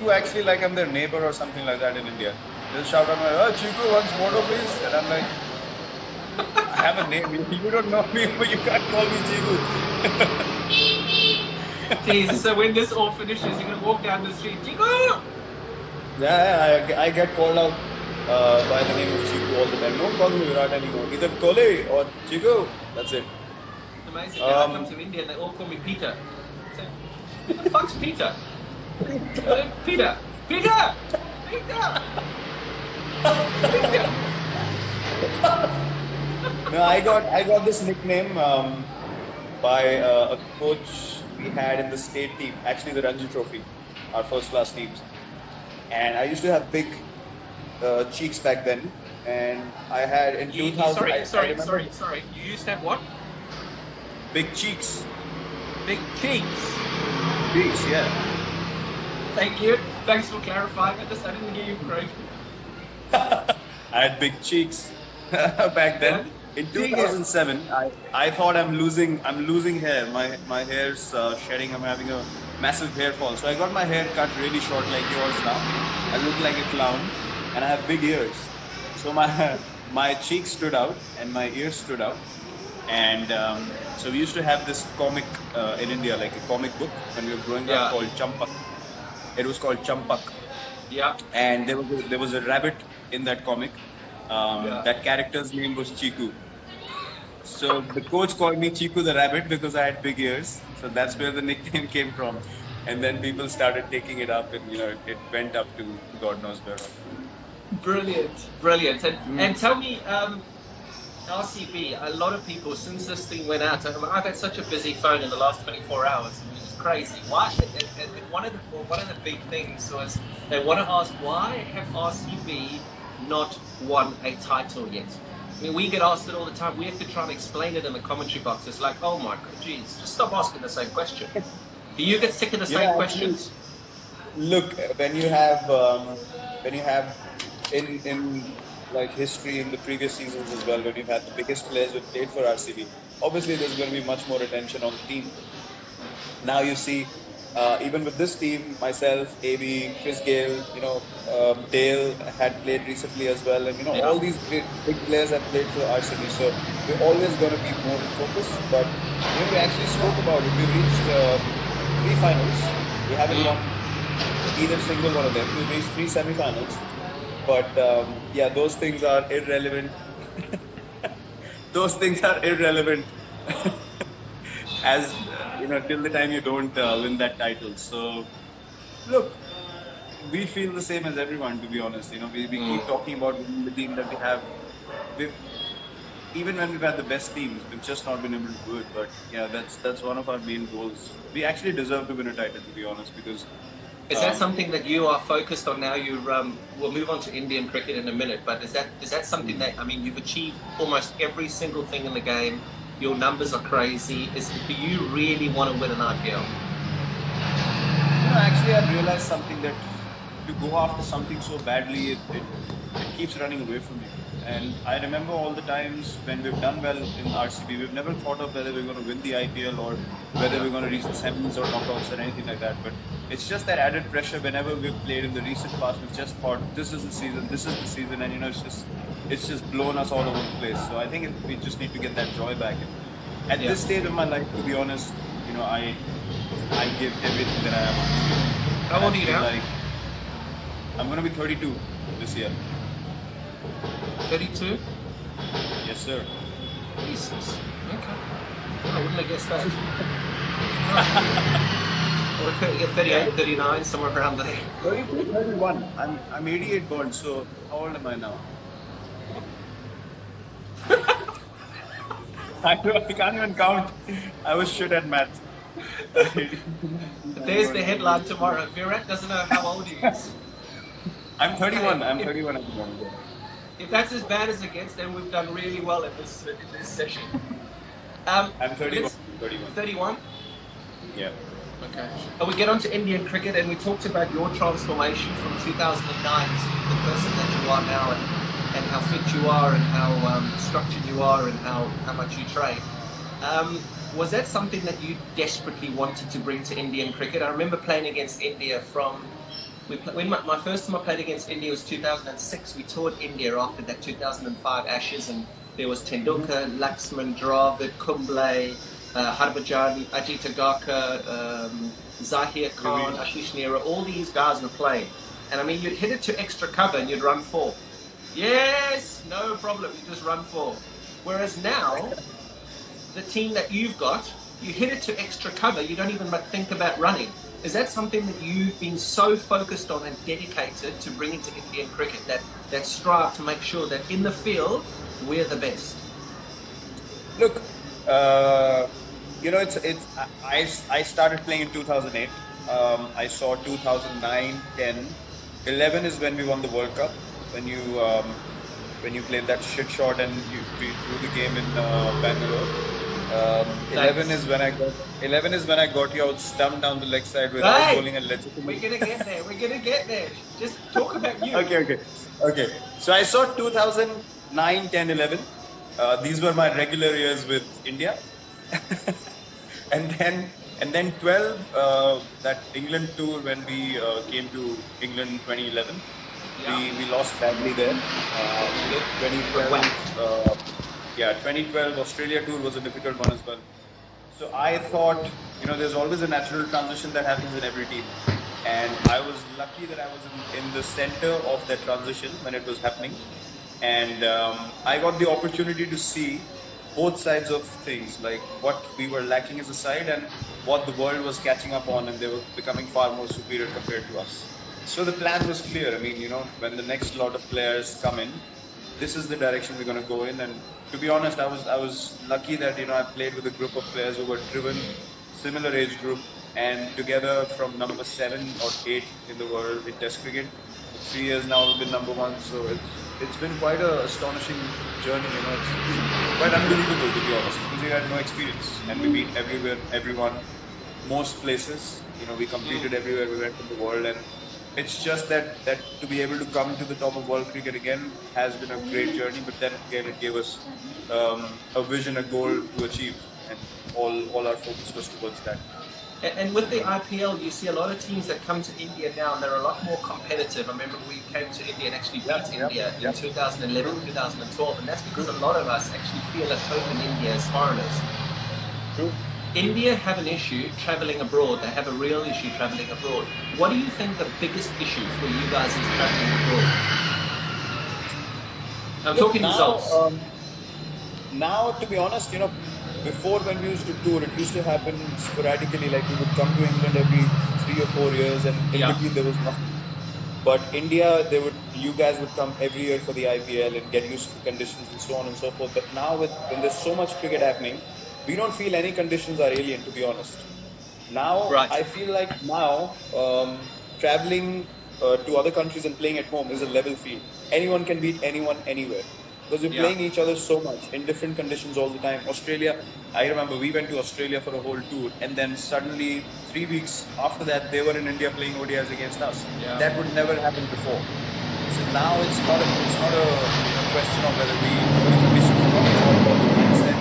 Chiku actually like I'm their neighbor or something like that in India. They'll shout out, "Oh, Chiku, once photo, please." And I'm like, I have a name. You don't know me, but you can't call me Chiku. Jesus, so when this all finishes, you're going to walk down the street, Chico! Yeah, I get called out by the name of Chiku all the time. Don't call me Virat anymore. Either kholi or Chiku. That's it. Amazing. Now I come to India and they all call me Peter. So, who the fuck's Peter? Peter! Peter! Peter! Peter! No, I got this nickname by a coach we had in the state team, actually the Ranji Trophy, our first class teams. And I used to have big cheeks back then, and I had in 2000. Sorry. You used to have what? Big cheeks. Big cheeks. Cheeks, yeah. Thank you. Thanks for clarifying. I didn't hear you correctly. I had big cheeks back then. In 2007, I thought I'm losing hair. My hair's shedding. I'm having a massive hair fall. So I got my hair cut really short like yours now. I look like a clown, and I have big ears. So my cheeks stood out and my ears stood out. And so we used to have this comic in India, like a comic book when we were growing up called Champak. It was called Champak. Yeah. And there was a rabbit in that comic. That character's name was Chiku. So the coach called me Chiku the rabbit because I had big ears. So that's where the nickname came from. And then people started taking it up, and it went up to God knows where. Brilliant. And tell me, RCB, a lot of people since this thing went out. I've had such a busy phone in the last 24 hours. It's crazy. Why? And one of the big things was they want to ask, why have RCB not won a title yet? I mean, we get asked it all the time. We have to try and explain it in the commentary box. It's like, oh my God, geez, just stop asking the same question. Do you get sick of the same questions? Look, when you have in like history in the previous seasons as well, when you've had the biggest players who played for RCB, obviously there's going to be much more attention on the team. Now you see, even with this team, myself, AB, Chris Gale, Dale had played recently as well, and all these big players have played for RCB. So we're always going to be more in focus. But we actually spoke about it. We reached 3 finals. We haven't won either single one of them. We reached 3 semi-finals. But those things are irrelevant. Those things are irrelevant. As till the time you don't win that title. So, look, we feel the same as everyone, to be honest. We keep talking about the team that we have. Even when we've had the best teams, we've just not been able to do it. But yeah, that's one of our main goals. We actually deserve to win a title, to be honest, because. Is that something that you are focused on now? We'll move on to Indian cricket in a minute, but is that something that, you've achieved almost every single thing in the game. Your numbers are crazy. Do you really want to win an IPL? Actually, I've realized something, that to go after something so badly, it keeps running away from you. And I remember all the times when we've done well in RCB, we've never thought of whether we're going to win the IPL or whether we're going to reach the semis or knockouts or anything like that. But it's just that added pressure whenever we've played in the recent past. We've just thought, this is the season, and it's just blown us all over the place. So I think we just need to get that joy back. At this stage of my life, to be honest, I give everything that I have. How old are you now? I'm going to be 32 this year. 32? Yes, sir. Jesus. Okay. I wouldn't have guessed that. Or you're 38, 39, somewhere around there. 32, 31. I'm 88 born, so how old am I now? I can't even count. I was shit at math. There's the headline tomorrow. Virat doesn't know how old he is. I'm 31. I'm 31 at the moment. If that's as bad as it gets, then we've done really well in this session. I'm 31. 31? Yeah. Okay. We get on to Indian cricket, and we talked about your transformation from 2009 to the person that you are now, and how fit you are, and how structured you are, and how much you train. Was that something that you desperately wanted to bring to Indian cricket? I remember playing against India from My first time I played against India was 2006. We toured India after that 2005 Ashes, and there was Tendulkar, Laxman, Dravid, Kumble, Harbhajan, Ajit Agarkar, Zahir Khan, Ashish Nehra. All these guys were playing, and I mean, you'd hit it to extra cover and you'd run 4. Yes, no problem. You just run 4. Whereas now, the team that you've got, you hit it to extra cover. You don't even think about running. Is that something that you've been so focused on and dedicated to bringing to Indian cricket, that strive to make sure that in the field, we're the best? Look, I started playing in 2008. I saw 2009, 10, 11 is when we won the World Cup. When you played that shit shot and you drew the game in Bangalore. 11 is when I got you out stumped down the leg side without bowling a legitimate. We're gonna get there. Just talk about you. Okay. So I saw 2009, 10, 11. These were my regular years with India. and then 12, that England tour when we came to England in 2011. We lost badly there. 2012 Australia tour was a difficult one as well. So I thought, there's always a natural transition that happens in every team. And I was lucky that I was in the center of that transition when it was happening. And I got the opportunity to see both sides of things, like what we were lacking as a side and what the world was catching up on, and they were becoming far more superior compared to us. So the plan was clear. I mean, when the next lot of players come in, this is the direction we're going to go in. And to be honest, I was lucky that I played with a group of players who were driven, similar age group, and together from number 7 or 8 in the world in Test cricket. For 3 years now we've been number 1, so it's been quite an astonishing journey. It's quite unbelievable, to be honest, because we had no experience and we beat everywhere, everyone, most places. We competed everywhere we went in the world, and it's just that to be able to come to the top of world cricket again has been a great journey. But then again, it gave us a vision, a goal to achieve, and all our focus was towards that. And with the IPL, you see a lot of teams that come to India now, and they're a lot more competitive. I remember we came to India and actually beat India in 2011, 2012, and that's because a lot of us actually feel at home in India as foreigners. True. India have an issue travelling abroad. They have a real issue travelling abroad. What do you think the biggest issue for you guys is travelling abroad? I'm talking results. Now, to be honest, before when we used to tour, it used to happen sporadically. Like we would come to England every 3 or 4 years, and in between there was nothing. But India, you guys would come every year for the IPL and get used to the conditions and so on and so forth. But now, when there's so much cricket happening, we don't feel any conditions are alien, to be honest. Now, I feel like traveling to other countries and playing at home is a level field. Anyone can beat anyone anywhere. Because we're playing each other so much in different conditions all the time. Australia, I remember we went to Australia for a whole tour, and then suddenly 3 weeks after that, they were in India playing ODIs against us. Yeah. That would never happen before. So now it's not a question of whether the conditions are all about the mindset,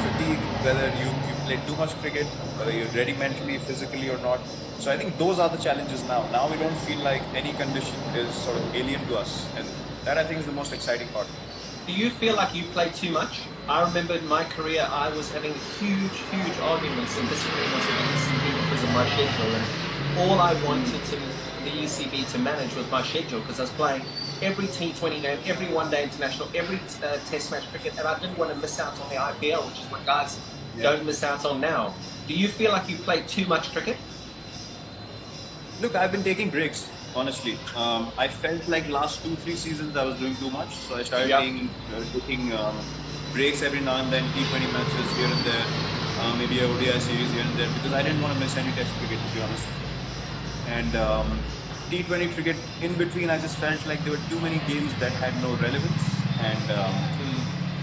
fatigue, whether you play too much cricket, whether you're ready mentally, physically or not. So I think those are the challenges now. Now we don't feel like any condition is sort of alien to us, and that I think is the most exciting part. Do you feel like you play too much? I remember in my career, I was having huge arguments and disagreements with the ECB because of my schedule, and all I wanted the ECB to manage was my schedule, because I was playing every T20 game, every one-day international, every test match cricket, and I didn't want to miss out on the IPL, which is what guys don't miss out on now. Do you feel like you play too much cricket? Look, I've been taking breaks. Honestly, I felt like last 2-3 seasons I was doing too much, so I started taking breaks every now and then, T20 matches here and there, maybe a ODI series here and there, because I didn't want to miss any test cricket, to be honest. And T20 cricket, in between, I just felt like there were too many games that had no relevance, and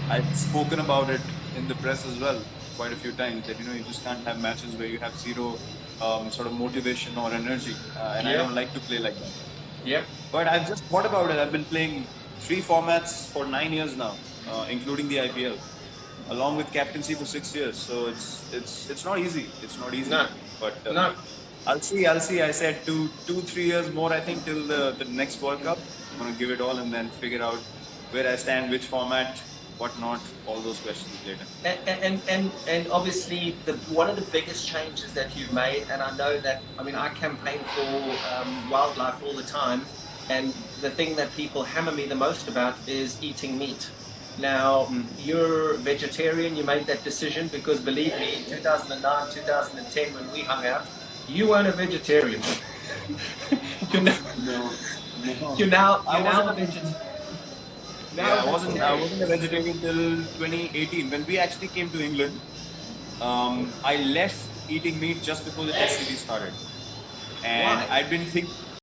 I've spoken about it in the press as well quite a few times, that you just can't have matches where you have zero sort of motivation or energy, and I don't like to play like that. Yeah. But I've just thought about it. I've been playing 3 formats for 9 years now, including the IPL, along with captaincy for 6 years. So it's not easy. It's not easy. No. But no. I'll see. I'll see. I said 3 years more. I think till the next World Cup. I'm gonna give it all and then figure out where I stand, which format, what not, all those questions later. And obviously one of the biggest changes that you've made, and I know that, I mean, I campaign for wildlife all the time, and the thing that people hammer me the most about is eating meat. Now, you're vegetarian, you made that decision because, believe me, in 2009, 2010, when we hung out, you weren't a vegetarian. you're now, No. you're now I a wasn't. vegetarian. Yeah, I wasn't a vegetarian till 2018 when we actually came to England. I left eating meat just before the Test series started, and Why? I'd been thinking.